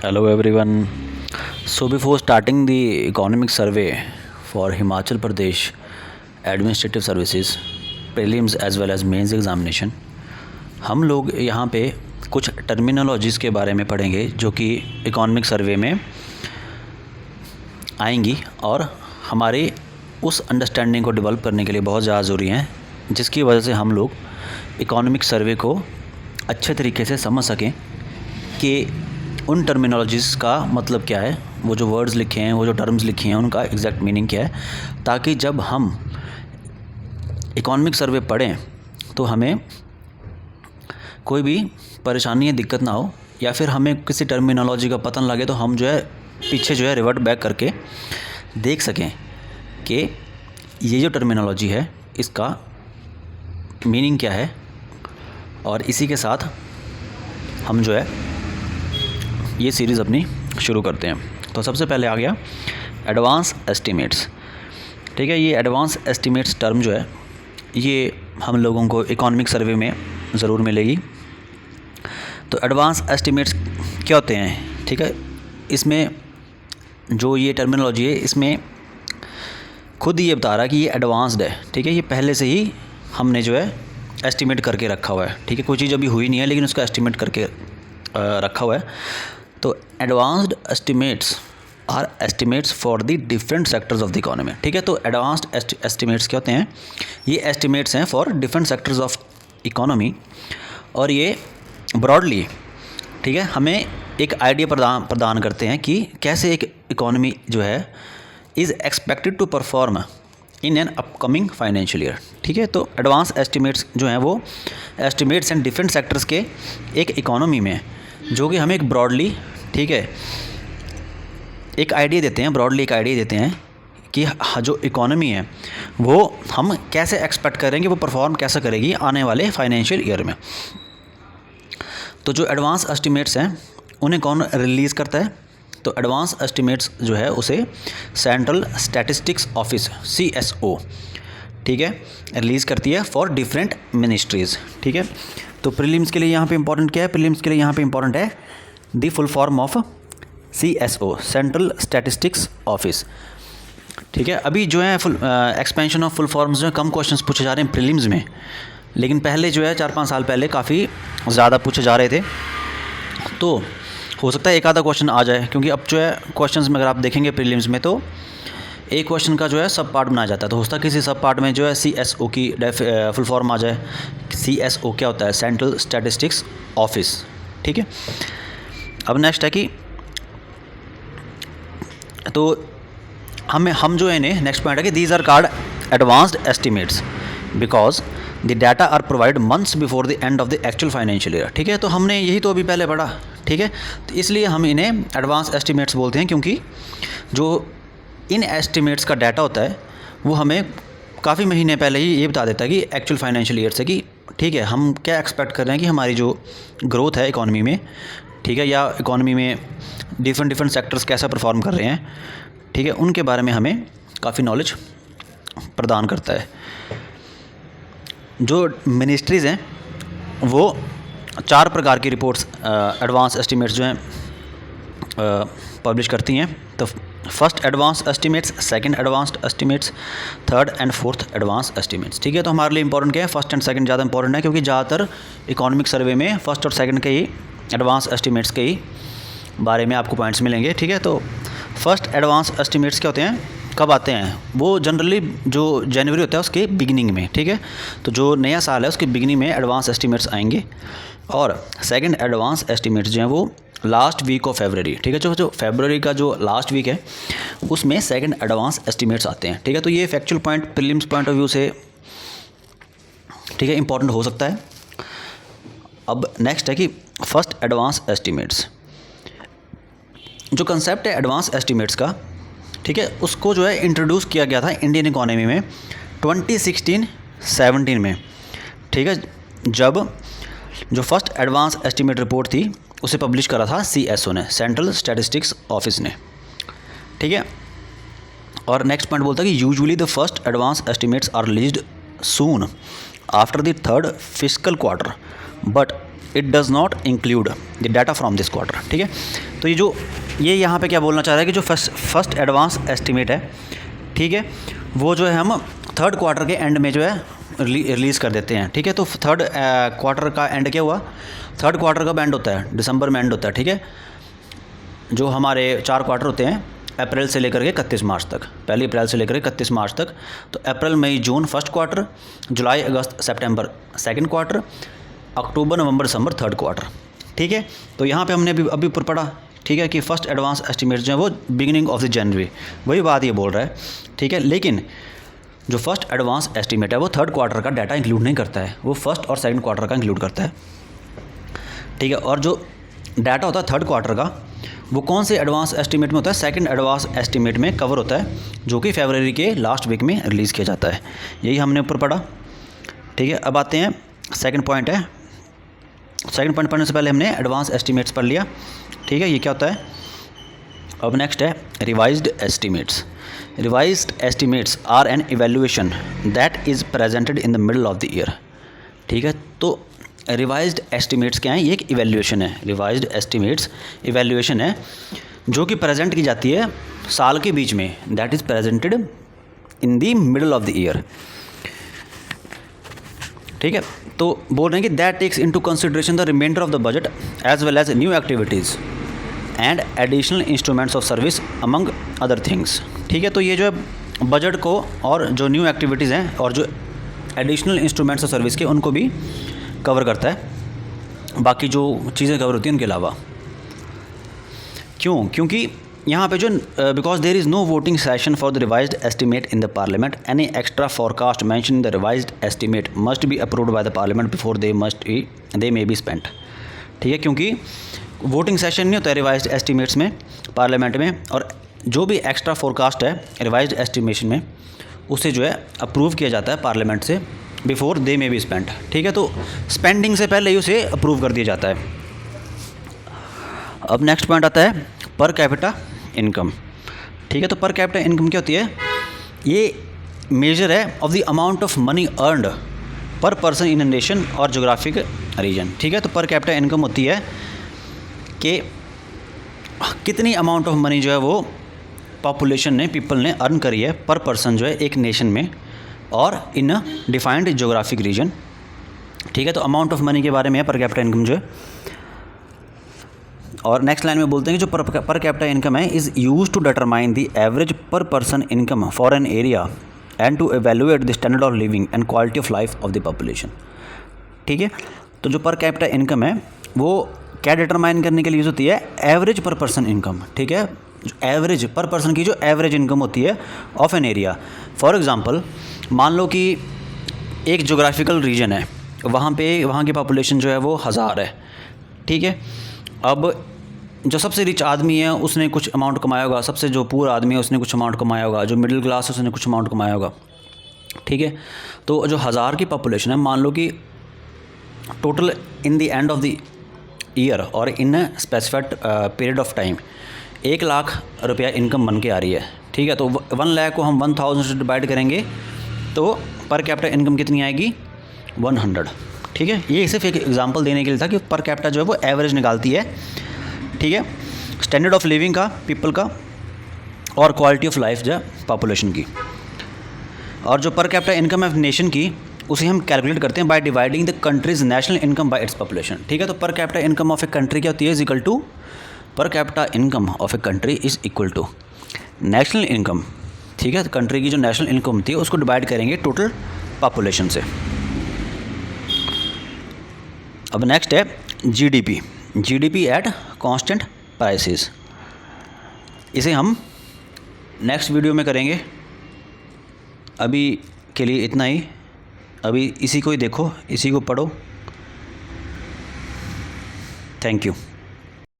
Hello everyone. So before starting the economic survey for Himachal Pradesh Administrative Services prelims as well as mains examination, हम लोग यहाँ पे कुछ terminologies के बारे में पढ़ेंगे जो कि इकोनॉमिक सर्वे में आएंगी और हमारे उस अंडरस्टैंडिंग को डेवलप करने के लिए बहुत ज़्यादा ज़रूरी हैं, जिसकी वजह से हम लोग इकोनॉमिक सर्वे को अच्छे तरीके से समझ सकें कि उन टर्मिनोलॉजीज़ का मतलब क्या है, वो जो वर्ड्स लिखे हैं, वो जो टर्म्स लिखी हैं, उनका एग्जैक्ट मीनिंग क्या है, ताकि जब हम इकोनॉमिक सर्वे पढ़ें तो हमें कोई भी परेशानी या दिक्कत ना हो, या फिर हमें किसी टर्मिनोलॉजी का पता न लगे तो हम जो है पीछे जो है रिवर्ट बैक करके देख सकें कि ये जो टर्मिनोलॉजी है इसका मीनिंग क्या है। और इसी के साथ हम जो है ये सीरीज़ अपनी शुरू करते हैं। तो सबसे पहले आ गया एडवांस एस्टीमेट्स। ठीक है, ये एडवांस एस्टीमेट्स टर्म जो है ये हम लोगों को इकोनॉमिक सर्वे में ज़रूर मिलेगी। तो एडवांस एस्टीमेट्स क्या होते हैं? ठीक है, इसमें जो ये टर्मिनोलॉजी है इसमें खुद ये बता रहा है कि ये एडवांस्ड है। ठीक है, ये पहले से ही हमने जो है एस्टीमेट करके रखा हुआ है। ठीक है, कोई चीज़ अभी हुई नहीं है लेकिन उसका एस्टीमेट करके रखा हुआ है। तो advanced estimates are estimates for the different sectors of the economy. ठीक है, तो एडवांस्ड एस्टीमेट्स क्या होते हैं? ये एस्टीमेट्स हैं for different sectors of economy, और ये ब्रॉडली ठीक है हमें एक आइडिया प्रदान करते हैं कि कैसे एक इकोनॉमी जो है is expected to perform in an upcoming financial year. ठीक है, तो एडवांस एस्टीमेट्स जो हैं वो एस्टीमेट्स एंड डिफरेंट सेक्टर्स के एक इकोनॉमी में जो कि हमें एक ब्रॉडली ठीक है एक आइडिया देते हैं, ब्रॉडली एक आइडिया देते हैं कि जो इकोनॉमी है वो हम कैसे एक्सपेक्ट करेंगे, वो परफॉर्म कैसे करेगी आने वाले फाइनेंशियल ईयर में। तो जो एडवांस एस्टीमेट्स हैं उन्हें कौन रिलीज़ करता है? तो एडवांस एस्टीमेट्स जो है उसे सेंट्रल स्टैटिस्टिक्स ऑफिस CSO ठीक है रिलीज़ करती है फॉर डिफरेंट मिनिस्ट्रीज़। ठीक है, तो प्रीलिम्स के लिए यहाँ पे इंपॉर्टेंट क्या है? प्रीलिम्स के लिए यहाँ पे इंपॉर्टेंट है the full form of CSO central statistics office. ठीक है, अभी जो है full expansion of full forms जो है कम क्वेश्चंस पूछे जा रहे हैं प्रीलिम्स में, लेकिन पहले जो है 4-5 साल पहले काफ़ी ज़्यादा पूछे जा रहे थे। तो हो सकता है एक आधा क्वेश्चन आ जाए, क्योंकि अब जो है क्वेश्चंस में अगर आप देखेंगे प्रीलिम्स में तो एक क्वेश्चन का जो है सब पार्ट बनाया जाता है। तो हो सकता है किसी सब पार्ट में जो है CSO की फुल फॉर्म आ जाए। CSO क्या होता है? Central statistics office. ठीक है, अब नेक्स्ट है कि तो हम जो है इन्हें नेक्स्ट पॉइंट है कि these are called advanced estimates because the data are provide months before the end of the actual financial year. ठीक है, तो हमने यही तो अभी पहले पढ़ा। ठीक है, तो इसलिए हम इन्हें एडवांस एस्टीमेट्स बोलते हैं, क्योंकि जो इन एस्टीमेट्स का डाटा होता है वो हमें काफ़ी महीने पहले ही ये बता देता है कि एक्चुअल फाइनेंशियल ईयर से कि ठीक है हम क्या एक्सपेक्ट कर रहे हैं कि हमारी जो ग्रोथ है इकोनॉमी में, ठीक है, या इकोनॉमी में डिफरेंट सेक्टर्स कैसा परफॉर्म कर रहे हैं, ठीक है, उनके बारे में हमें काफ़ी नॉलेज प्रदान करता है। जो मिनिस्ट्रीज़ हैं वो 4 प्रकार की रिपोर्ट्स एडवांस एस्टीमेट्स जो हैं पब्लिश करती हैं। तो first advance estimates, second advanced estimates, third and fourth advance estimates. ठीक है, तो हमारे लिए इंपॉर्टेंट क्या है? फर्स्ट एंड सेकंड ज़्यादा इंपॉर्टेंट है, क्योंकि ज़्यादातर इकोनॉमिक सर्वे में फर्स्ट और सेकंड के ही एडवांस एस्टीमेट्स के ही बारे में आपको पॉइंट्स मिलेंगे। ठीक है, तो फर्स्ट एडवांस एस्टीमेट्स क्या होते हैं, कब आते हैं? वो जनरली जो जनवरी होता है उसके बिगिनिंग में। ठीक है, तो जो नया साल है उसके बिगिनिंग में एडवांस एस्टीमेट्स आएंगे। और सेकंड एडवांस एस्टीमेट्स जो हैं वो लास्ट वीक ऑफ फरवरी। ठीक है, जो फरवरी का जो लास्ट वीक है उसमें सेकंड एडवांस एस्टीमेट्स आते हैं। ठीक है, तो ये factual point prelims point of view से ठीक है इंपॉर्टेंट हो सकता है। अब नेक्स्ट है कि फर्स्ट एडवांस एस्टीमेट्स। जो कंसेप्ट है एडवांस एस्टीमेट्स का, ठीक है, उसको जो है इंट्रोड्यूस किया गया था इंडियन इकोनॉमी में 2016-17 में। ठीक है, जब जो फर्स्ट एडवांस एस्टीमेट रिपोर्ट थी उसे पब्लिश करा था CSO ने, सेंट्रल स्टैटिस्टिक्स ऑफिस ने। ठीक है, और नेक्स्ट पॉइंट बोलता है कि usually the first advance estimates are released soon after the third fiscal quarter, but it does not include the data from this quarter. ठीक है, तो ये यहाँ पे क्या बोलना चाह रहा है कि जो फर्स्ट एडवांस एस्टिमेट है, ठीक है, वो जो है हम थर्ड क्वार्टर के एंड में जो है रिलीज़ कर देते हैं। ठीक है, तो थर्ड क्वार्टर का एंड क्या हुआ, थर्ड क्वार्टर कब एंड होता है, दिसंबर में एंड होता है। ठीक है, जो हमारे 4 क्वार्टर होते हैं अप्रैल से लेकर के 31 मार्च तक, 1 अप्रैल से लेकर के 31 मार्च तक, तो अप्रैल मई जून फर्स्ट क्वार्टर, जुलाई अगस्त सितंबर सेकंड क्वार्टर, अक्टूबर नवंबर दिसंबर थर्ड क्वार्टर। ठीक है, तो यहाँ पे हमने अभी ऊपर पढ़ा, ठीक है, कि फर्स्ट एडवांस एस्टिमेट जो है वो बिगिनिंग ऑफ द जनवरी, वही बात ये बोल रहा है। ठीक है, लेकिन जो फर्स्ट एडवांस एस्टिमेट है वो थर्ड क्वार्टर का डाटा इंक्लूड नहीं करता है, वो फर्स्ट और सेकंड क्वार्टर का इंक्लूड करता है। ठीक है, और जो डाटा होता है थर्ड क्वार्टर का वो कौन से एडवांस एस्टिमेट में होता है, सेकंड एडवांस एस्टिमेट में कवर होता है, जो कि फरवरी के लास्ट वीक में रिलीज़ किया जाता है। यही हमने ऊपर पढ़ा। ठीक है, अब आते हैं सेकंड पॉइंट है। सेकंड पॉइंट पढ़ने से पहले हमने एडवांस एस्टिमेट्स पढ़ लिया। ठीक है, ये क्या होता है। अब नेक्स्ट है revised estimates. Revised estimates are an evaluation that is presented in the middle of the year. ठीक है, तो रिवाइज्ड एस्टिमेट्स क्या हैं, ये एक इवैल्यूएशन है। रिवाइज्ड एस्टिमेट्स इवैल्यूएशन है जो कि प्रेजेंट की जाती है साल के बीच में, that is presented in the middle of the year. ठीक है, तो बोल रहे हैं कि that takes into consideration the reminder of the budget as well as new activities and additional instruments of service among other things. ठीक है, तो ये जो है बजट को और जो न्यू एक्टिविटीज़ हैं और जो एडिशनल इंस्ट्रूमेंट्स ऑफ सर्विस के उनको भी कवर करता है, बाकी जो चीज़ें कवर होती हैं उनके अलावा। क्योंकि यहाँ पे जो because there is no voting session for the revised estimate in the parliament, any extra forecast mention in the revised estimate must be approved by the parliament before they may be spent. ठीक है, क्योंकि voting session नहीं होता है revised estimates में parliament में, और जो भी एक्स्ट्रा फोरकास्ट है रिवाइज्ड एस्टिमेशन में उसे जो है अप्रूव किया जाता है पार्लियामेंट से before they may be spent. ठीक है, तो स्पेंडिंग से पहले ही उसे अप्रूव कर दिया जाता है। अब नेक्स्ट पॉइंट आता है पर कैपिटा इनकम। ठीक है, तो पर कैपिटा इनकम क्या होती है, ये मेजर है of the amount of money earned पर पर्सन इन अ नेशन और जोग्राफिक रीजन। ठीक है, तो पर कैपिटा इनकम होती है कि कितनी अमाउंट ऑफ मनी जो है वो पॉपुलेशन ने, पीपल ने अर्न करी है पर पर्सन जो है एक नेशन में और in a defined geographic reason. ठीक है, तो अमाउंट ऑफ मनी के बारे में है पर कैपिटा इनकम जो है। और नेक्स्ट लाइन में बोलते हैं कि जो पर कैपिटा इनकम है is use to determine the average per person income for an area and to evaluate the standard of living and quality of life of the population. ठीक है, तो जो पर कैपिटा इनकम है वो क्या determine करने के लिए यूज़ होती है, एवरेज पर पर्सन इनकम। ठीक है, एवरेज पर पर्सन की जो एवरेज इनकम होती है of an area. For example मान लो कि एक जोग्राफिकल रीजन है, वहाँ की पॉपुलेशन जो है वो 1000 है। ठीक है, अब जो सबसे रिच आदमी है उसने कुछ अमाउंट कमाया होगा, सबसे जो पुअर आदमी है उसने कुछ अमाउंट कमाया होगा, जो मिडिल क्लास है उसने कुछ अमाउंट कमाया होगा। ठीक है, तो जो 1000 की पॉपुलेशन है, मान लो कि total in the end of the year और in a specified period of time 1 lakh रुपया इनकम बन के आ रही है। ठीक है, तो 1 लाख को हम 1000 से डिवाइड करेंगे तो पर कैपिटा इनकम कितनी आएगी, 100। ठीक है, ये सिर्फ एक एग्जांपल देने के लिए था कि पर कैपिटा जो है वो एवरेज निकालती है। ठीक है, स्टैंडर्ड ऑफ लिविंग का, पीपल का और क्वालिटी ऑफ लाइफ जो है पॉपुलेशन की। और जो पर कैपिटा इनकम है नेशन की उसे हम कैलकुलेट करते हैं by dividing the country's national income by its population. ठीक है, तो per capita income of a country क्या होती है, is equal to per capita income of a country is equal to national income. ठीक है, तो कंट्री की जो नेशनल इनकम थी उसको डिवाइड करेंगे टोटल पॉपुलेशन से। अब नेक्स्ट है GDP. GDP at constant prices, इसे हम नेक्स्ट वीडियो में करेंगे। अभी के लिए इतना ही। अभी इसी को ही देखो, इसी को पढ़ो। Thank you.